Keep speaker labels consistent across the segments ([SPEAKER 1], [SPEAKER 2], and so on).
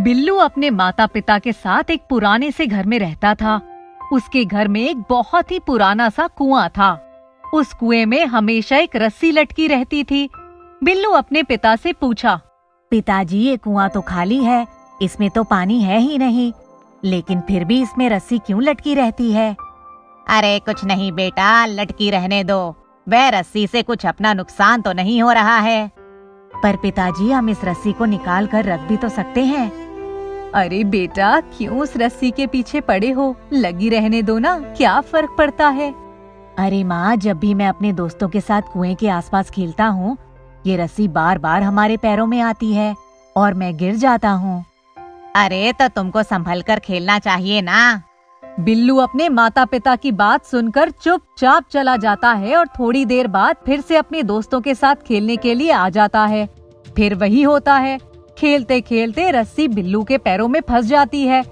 [SPEAKER 1] बिल्लू अपने माता पिता के साथ एक पुराने से घर में रहता था। उसके घर में एक बहुत ही पुराना सा कुआं था। उस कुएं में हमेशा एक रस्सी लटकी रहती थी। बिल्लू अपने पिता से पूछा,
[SPEAKER 2] पिताजी, ये कुआं तो खाली है, इसमें तो पानी है ही नहीं, लेकिन फिर भी इसमें रस्सी क्यों लटकी रहती है?
[SPEAKER 3] अरे कुछ नहीं बेटा, लटकी रहने दो। वह रस्सी से कुछ अपना नुकसान तो नहीं हो रहा है।
[SPEAKER 2] पर पिताजी, हम इस रस्सी को निकाल कर रख भी तो सकते हैं।
[SPEAKER 1] अरे बेटा, क्यों उस रस्सी के पीछे पड़े हो? लगी रहने दो ना, क्या फर्क पड़ता है?
[SPEAKER 2] अरे माँ, जब भी मैं अपने दोस्तों के साथ कुएं के आसपास खेलता हूँ, ये रस्सी बार बार हमारे पैरों में आती है और मैं गिर जाता हूँ।
[SPEAKER 3] अरे तो तुमको संभल कर खेलना चाहिए ना।
[SPEAKER 1] बिल्लू अपने माता पिता की बात सुनकर चुपचाप चला जाता है और थोड़ी देर बाद फिर से अपने दोस्तों के साथ खेलने के लिए आ जाता है। फिर वही होता है, खेलते खेलते रस्सी बिल्लू के पैरों में फंस जाती है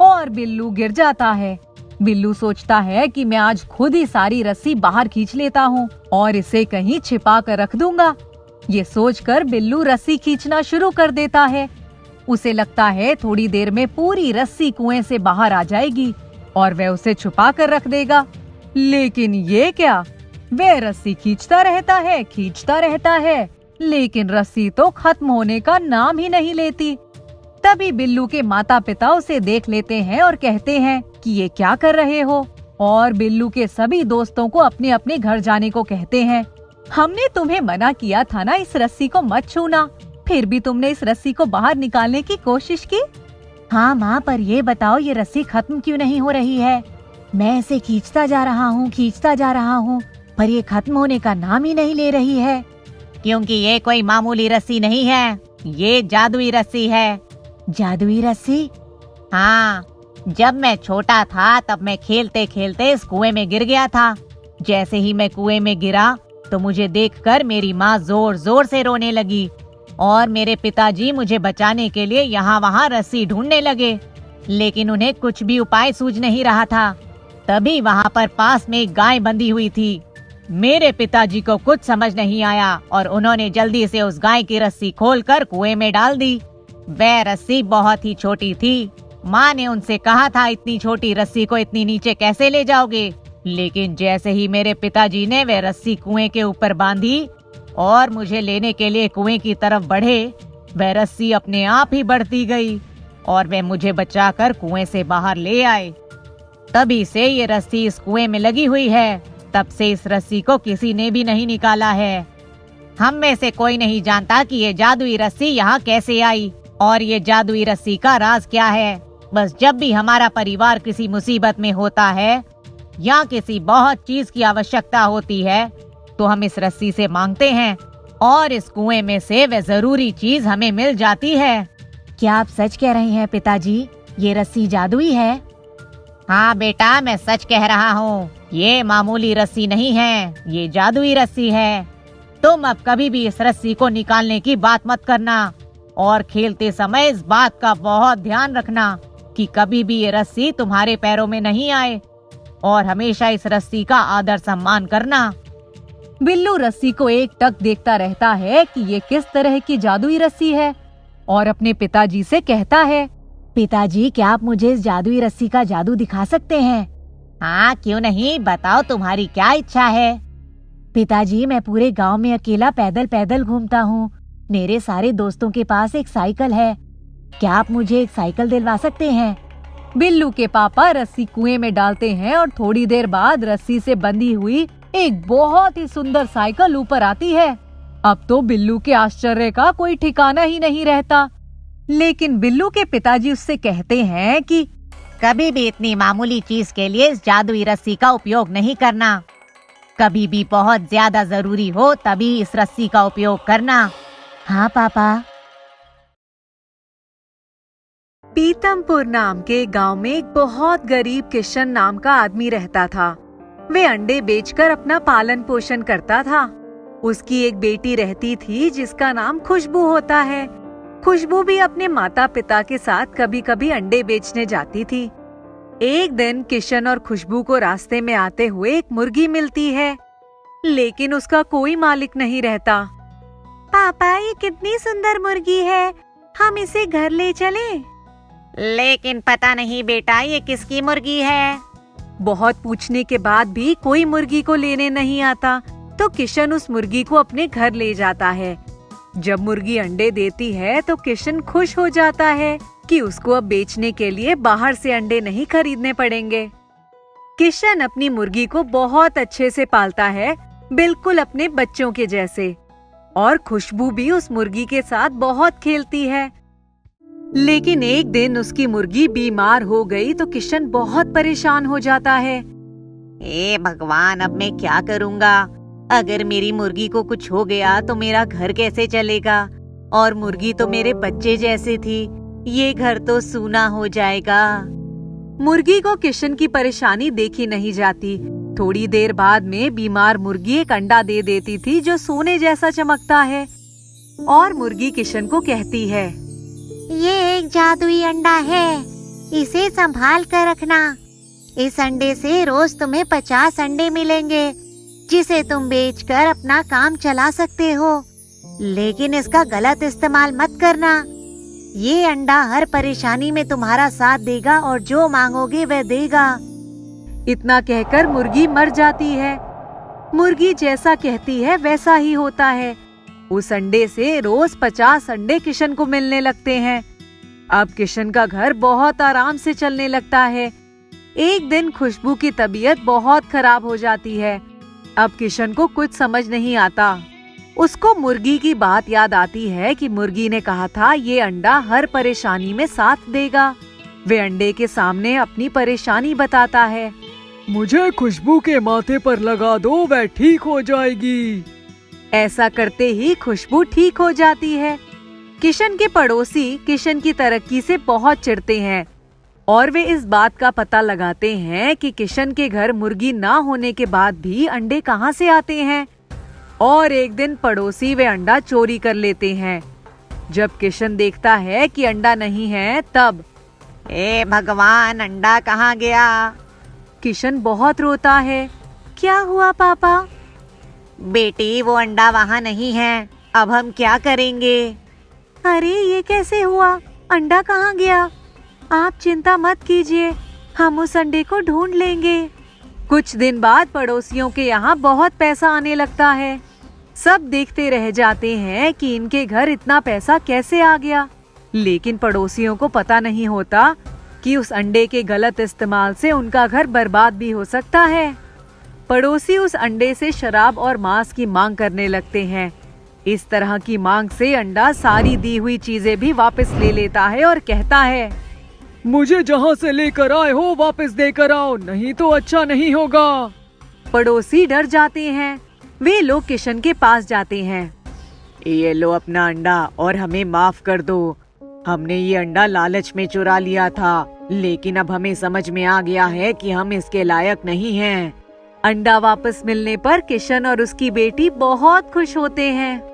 [SPEAKER 1] और बिल्लू गिर जाता है। बिल्लू सोचता है कि मैं आज खुद ही सारी रस्सी बाहर खींच लेता हूँ और इसे कहीं छिपा कर रख दूंगा। ये सोचकर बिल्लू रस्सी खींचना शुरू कर देता है। उसे लगता है थोड़ी देर में पूरी रस्सी कुएं से बाहर आ जाएगी और वह उसे छुपा कर रख देगा। लेकिन ये क्या, वह रस्सी खींचता रहता है, लेकिन रस्सी तो खत्म होने का नाम ही नहीं लेती। तभी बिल्लू के माता पिता उसे देख लेते हैं और कहते हैं कि ये क्या कर रहे हो, और बिल्लू के सभी दोस्तों को अपने अपने घर जाने को कहते हैं। हमने तुम्हें मना किया था ना इस रस्सी को मत छूना, फिर भी तुमने इस रस्सी को बाहर निकालने की कोशिश की।
[SPEAKER 2] हाँ माँ, पर ये बताओ, ये रस्सी खत्म क्यों नहीं हो रही है? मैं इसे खींचता जा रहा हूँ, पर ये खत्म होने का नाम ही नहीं ले रही है।
[SPEAKER 3] क्योंकि ये कोई मामूली रस्सी नहीं है, ये जादुई रस्सी है।
[SPEAKER 2] जादुई रस्सी?
[SPEAKER 3] हाँ, जब मैं छोटा था तब मैं खेलते खेलते इस कुएं में गिर गया था। जैसे ही मैं कुएं में गिरा तो मुझे देखकर मेरी माँ जोर जोर से रोने लगी और मेरे पिताजी मुझे बचाने के लिए यहाँ वहाँ रस्सी ढूंढने लगे, लेकिन उन्हें कुछ भी उपाय सूझ नहीं रहा था। तभी वहाँ पर पास में एक गाय बंधी हुई थी। मेरे पिताजी को कुछ समझ नहीं आया और उन्होंने जल्दी से उस गाय की रस्सी खोलकर कुएं में डाल दी। वह रस्सी बहुत ही छोटी थी। माँ ने उनसे कहा था, इतनी छोटी रस्सी को इतनी नीचे कैसे ले जाओगे? लेकिन जैसे ही मेरे पिताजी ने वह रस्सी कुएं के ऊपर बांधी और मुझे लेने के लिए कुएं की तरफ बढ़े, वह रस्सी अपने आप ही बढ़ती गई और वे मुझे बचाकर कुएं से बाहर ले आए। तभी से ये रस्सी इस कुएं में लगी हुई है। तब से इस रस्सी को किसी ने भी नहीं निकाला है। हम में से कोई नहीं जानता कि ये जादुई रस्सी यहाँ कैसे आई और ये जादुई रस्सी का राज क्या है। बस जब भी हमारा परिवार किसी मुसीबत में होता है या किसी बहुत चीज की आवश्यकता होती है तो हम इस रस्सी से मांगते हैं और इस कुएं में से वह जरूरी चीज हमें मिल जाती है।
[SPEAKER 2] क्या आप सच कह रहे हैं पिताजी? ये रस्सी जादुई है?
[SPEAKER 3] हाँ बेटा, मैं सच कह रहा हूँ। ये मामूली रस्सी नहीं है, ये जादुई रस्सी है। तुम अब कभी भी इस रस्सी को निकालने की बात मत करना और खेलते समय इस बात का बहुत ध्यान रखना कि कभी भी ये रस्सी तुम्हारे पैरों में नहीं आए और हमेशा इस रस्सी का आदर सम्मान करना।
[SPEAKER 1] बिल्लू रस्सी को एक टक देखता रहता है कि ये किस तरह की जादुई रस्सी है और अपने पिताजी से कहता है,
[SPEAKER 2] पिताजी, क्या आप मुझे इस जादुई रस्सी का जादू दिखा सकते हैं?
[SPEAKER 3] हाँ, क्यों नहीं, बताओ तुम्हारी क्या इच्छा है?
[SPEAKER 2] पिताजी, मैं पूरे गांव में अकेला पैदल पैदल घूमता हूँ। मेरे सारे दोस्तों के पास एक साइकिल है। क्या आप मुझे एक साइकिल दिलवा सकते हैं?
[SPEAKER 1] बिल्लू के पापा रस्सी कुएं में डालते हैं और थोड़ी देर बाद रस्सी से बंधी हुई एक बहुत ही सुंदर साइकिल ऊपर आती है। अब तो बिल्लू के आश्चर्य का कोई ठिकाना ही नहीं रहता। लेकिन बिल्लू के पिताजी उससे कहते हैं कि
[SPEAKER 3] कभी भी इतनी मामूली चीज के लिए इस जादुई रस्सी का उपयोग नहीं करना। कभी भी बहुत ज्यादा जरूरी हो तभी इस रस्सी का उपयोग करना।
[SPEAKER 2] हाँ पापा।
[SPEAKER 1] पीतमपुर नाम के गांव में एक बहुत गरीब किशन नाम का आदमी रहता था। वे अंडे बेचकर अपना पालन पोषण करता था। उसकी एक बेटी रहती थी जिसका नाम खुशबू होता है। खुशबू भी अपने माता पिता के साथ कभी कभी अंडे बेचने जाती थी। एक दिन किशन और खुशबू को रास्ते में आते हुए एक मुर्गी मिलती है, लेकिन उसका कोई मालिक नहीं रहता।
[SPEAKER 2] पापा, ये कितनी सुंदर मुर्गी है, हम इसे घर ले चलें?
[SPEAKER 3] लेकिन पता नहीं बेटा ये किसकी मुर्गी है।
[SPEAKER 1] बहुत पूछने के बाद भी कोई मुर्गी को लेने नहीं आता, तो किशन उस मुर्गी को अपने घर ले जाता है। जब मुर्गी अंडे देती है तो किशन खुश हो जाता है कि उसको अब बेचने के लिए बाहर से अंडे नहीं खरीदने पड़ेंगे। किशन अपनी मुर्गी को बहुत अच्छे से पालता है, बिल्कुल अपने बच्चों के जैसे। और खुशबू भी उस मुर्गी के साथ बहुत खेलती है। लेकिन एक दिन उसकी मुर्गी बीमार हो गई तो किशन बहुत परेशान हो जाता है।
[SPEAKER 3] हे भगवान, अब मैं क्या करूँगा? अगर मेरी मुर्गी को कुछ हो गया तो मेरा घर कैसे चलेगा? और मुर्गी तो मेरे बच्चे जैसे थी, ये घर तो सूना हो जाएगा।
[SPEAKER 1] मुर्गी को किशन की परेशानी देखी नहीं जाती। थोड़ी देर बाद में बीमार मुर्गी एक अंडा दे देती थी जो सोने जैसा चमकता है। और मुर्गी किशन को कहती है,
[SPEAKER 3] ये एक जादुई अंडा है, इसे संभाल कर रखना। इस अंडे से रोज तुम्हें 50 अंडे मिलेंगे, जिसे तुम बेचकर अपना काम चला सकते हो। लेकिन इसका गलत इस्तेमाल मत करना। ये अंडा हर परेशानी में तुम्हारा साथ देगा और जो मांगोगे वह देगा।
[SPEAKER 1] इतना कहकर मुर्गी मर जाती है। मुर्गी जैसा कहती है वैसा ही होता है। उस अंडे से रोज 50 अंडे किशन को मिलने लगते हैं। अब किशन का घर बहुत आराम से चलने लगता है। एक दिन खुशबू की तबीयत बहुत खराब हो जाती है। अब किशन को कुछ समझ नहीं आता। उसको मुर्गी की बात याद आती है कि मुर्गी ने कहा था ये अंडा हर परेशानी में साथ देगा। वे अंडे के सामने अपनी परेशानी बताता है।
[SPEAKER 4] मुझे खुशबू के माथे पर लगा दो, वह ठीक हो जाएगी।
[SPEAKER 1] ऐसा करते ही खुशबू ठीक हो जाती है। किशन के पड़ोसी किशन की तरक्की से बहुत चिढ़ते हैं और वे इस बात का पता लगाते हैं कि किशन के घर मुर्गी ना होने के बाद भी अंडे कहाँ से आते हैं। और एक दिन पड़ोसी वे अंडा चोरी कर लेते हैं। जब किशन देखता है कि अंडा नहीं है तब,
[SPEAKER 3] हे भगवान, अंडा कहाँ गया?
[SPEAKER 1] किशन बहुत रोता है। क्या हुआ पापा?
[SPEAKER 3] बेटी, वो अंडा वहाँ नहीं है, अब हम क्या करेंगे?
[SPEAKER 1] अरे ये कैसे हुआ? अंडा कहाँ गया? आप चिंता मत कीजिए, हम उस अंडे को ढूंढ लेंगे। कुछ दिन बाद पड़ोसियों के यहाँ बहुत पैसा आने लगता है। सब देखते रह जाते हैं कि इनके घर इतना पैसा कैसे आ गया। लेकिन पड़ोसियों को पता नहीं होता कि उस अंडे के गलत इस्तेमाल से उनका घर बर्बाद भी हो सकता है। पड़ोसी उस अंडे से शराब और मांस की मांग करने लगते हैं। इस तरह की मांग से अंडा सारी दी हुई चीजें भी वापस ले लेता है और कहता है,
[SPEAKER 4] मुझे जहाँ से लेकर आए हो वापस देकर आओ, नहीं तो अच्छा नहीं होगा।
[SPEAKER 1] पड़ोसी डर जाते हैं। वे लोग किशन के पास जाते हैं।
[SPEAKER 3] ये लो अपना अंडा और हमें माफ कर दो। हमने ये अंडा लालच में चुरा लिया था, लेकिन अब हमें समझ में आ गया है कि हम इसके लायक नहीं हैं।
[SPEAKER 1] अंडा वापस मिलने पर किशन और उसकी बेटी बहुत खुश होते हैं।